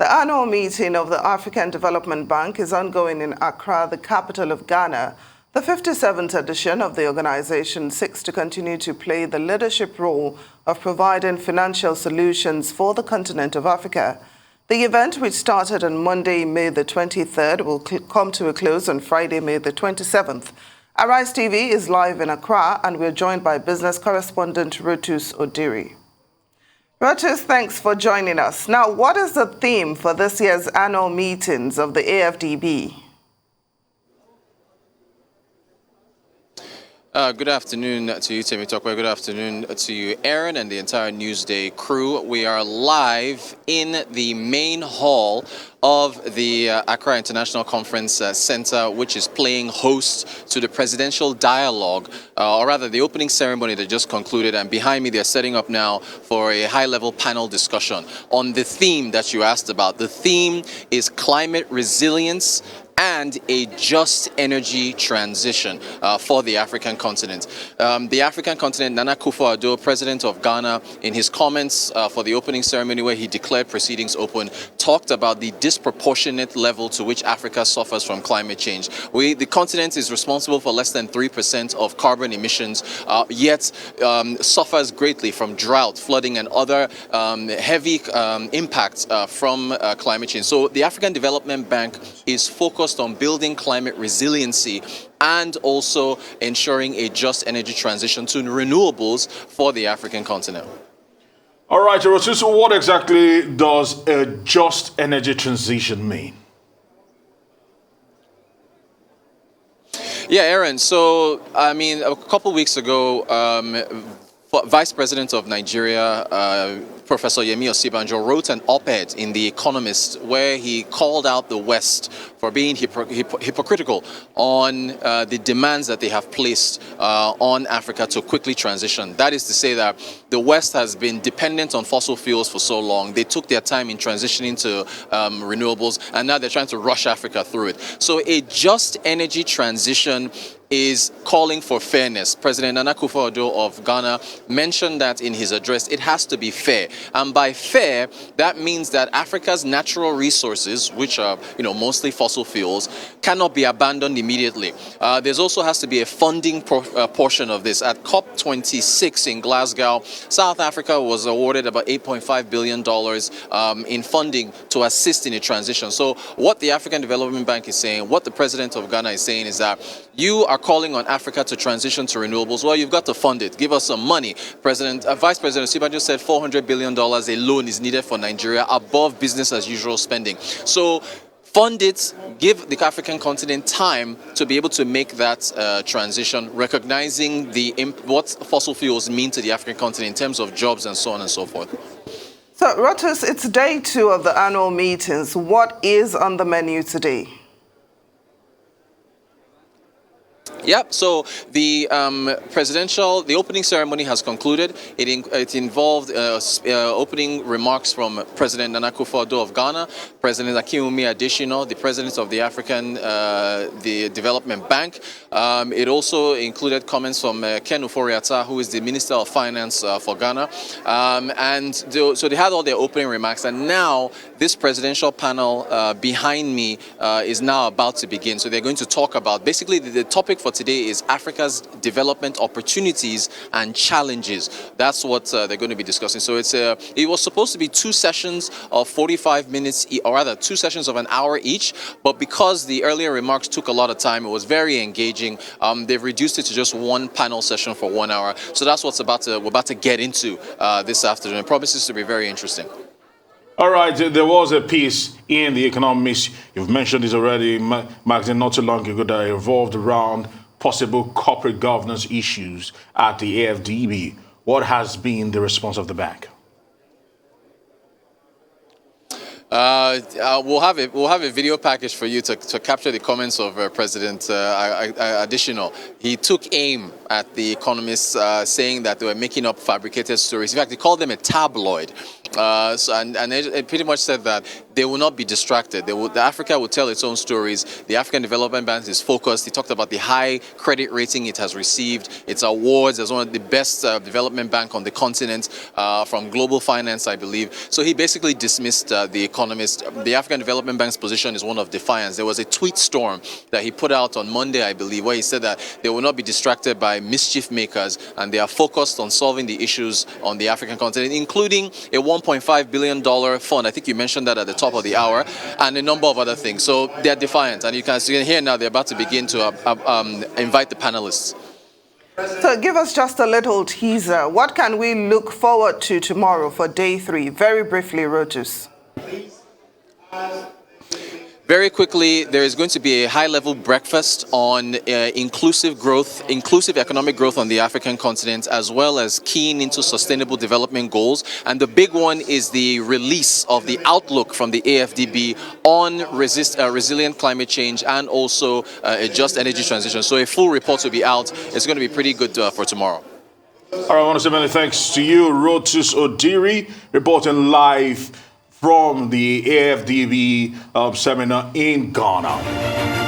The annual meeting of the African Development Bank is ongoing in Accra, the capital of Ghana. The 57th edition of the organization seeks to continue to play the leadership role of providing financial solutions for the continent of Africa. The event, which started on Monday, May the 23rd, will come to a close on Friday, May the 27th. Arise TV is live in Accra, and we're joined by Business Correspondent Rotus Odiri. Rotus, thanks for joining us. Now, what is the theme for this year's annual meetings of the AfDB? Good afternoon to you, Timmy Tokwe. Good afternoon to you, Aaron, and the entire Newsday crew. We are live in the main hall of the Accra International Conference Center, which is playing host to the presidential dialogue, or rather the opening ceremony that just concluded. And behind me, they're setting up now for a high-level panel discussion on the theme that you asked about. The theme is climate resilience and a just energy transition for the African continent. The African continent, Nana Akufo-Addo, president of Ghana, in his comments for the opening ceremony where he declared proceedings open, talked about the disproportionate level to which Africa suffers from climate change. The continent is responsible for less than 3% of carbon emissions, yet suffers greatly from drought, flooding, and other heavy impacts from climate change. So the African Development Bank is focused on building climate resiliency and also ensuring a just energy transition to renewables for the African continent. All right, Rotus, so what exactly does a just energy transition mean? Yeah, Aaron, so, I mean, a couple weeks ago, Vice President of Nigeria, Professor Yemi Osibanjo, wrote an op-ed in The Economist where he called out the West for being hypocritical on the demands that they have placed on Africa to quickly transition. That is to say that the West has been dependent on fossil fuels for so long. They took their time in transitioning to renewables, and now they're trying to rush Africa through it. So a just energy transition is calling for fairness. President Nana Akufo-Addo of Ghana mentioned that in his address. It has to be fair. And by fair, that means that Africa's natural resources, which are mostly fossil fuels, cannot be abandoned immediately. There's also has to be a funding portion of this. At COP26 in Glasgow, South Africa was awarded about $8.5 billion in funding to assist in a transition. So what the African Development Bank is saying, what the president of Ghana is saying is that you are calling on Africa to transition to renewables. Well, you've got to fund it. Give us some money. Vice President Osibanjo said $400 billion alone is needed for Nigeria above business as usual spending. So fund it, give the African continent time to be able to make that transition, recognizing what fossil fuels mean to the African continent in terms of jobs and so on and so forth. So, Rotus, it's day 2 of the annual meetings. What is on the menu today? Yep, so the opening ceremony has concluded. It involved opening remarks from President Nana Akufo-Addo of Ghana, President Akinwumi Adesina, the President of the African Development Bank. It also included comments from Ken Ofori-Atta, who is the Minister of Finance for Ghana. So they had all their opening remarks, and now this presidential panel behind me is now about to begin. So they're going to talk about, basically the topic for today is Africa's development opportunities and challenges. That's what they're going to be discussing. So it was supposed to be 2 sessions of 45 minutes, or rather 2 sessions of an hour each. But because the earlier remarks took a lot of time, it was very engaging. They've reduced it to just 1 panel session for 1 hour. So that's what we're about to get into this afternoon. It promises to be very interesting. All right, there was a piece in The Economist, you've mentioned this already, magazine not too long ago, that revolved around possible corporate governance issues at the AfDB. What has been the response of the bank? We'll have a video package for you to capture the comments of President Adesina. He took aim at the economists, saying that they were making up fabricated stories. In fact, he called them a tabloid. And it pretty much said that they will not be distracted. Africa will tell its own stories. The African Development Bank is focused. He talked about the high credit rating it has received, its awards as one of the best development bank on the continent from Global Finance, I believe. So he basically dismissed The Economist. The African Development Bank's position is one of defiance. There was a tweet storm that he put out on Monday, I believe, where he said that they will not be distracted by mischief makers and they are focused on solving the issues on the African continent, including a $1.5 billion fund. I think you mentioned that at the top of the hour, and a number of other things. So they're defiant, and you can hear now they're about to begin to invite the panelists. So give us just a little teaser. What can we look forward to tomorrow for day 3? Very briefly, Rotus. Very quickly, there is going to be a high-level breakfast on inclusive economic growth on the African continent, as well as keying into sustainable development goals. And the big one is the release of the outlook from the AfDB on resilient climate change and also a just energy transition. So a full report will be out. It's going to be pretty good for tomorrow. All right, I want to say many thanks to you, Rotus Odiri, reporting live from the AfDB seminar in Ghana.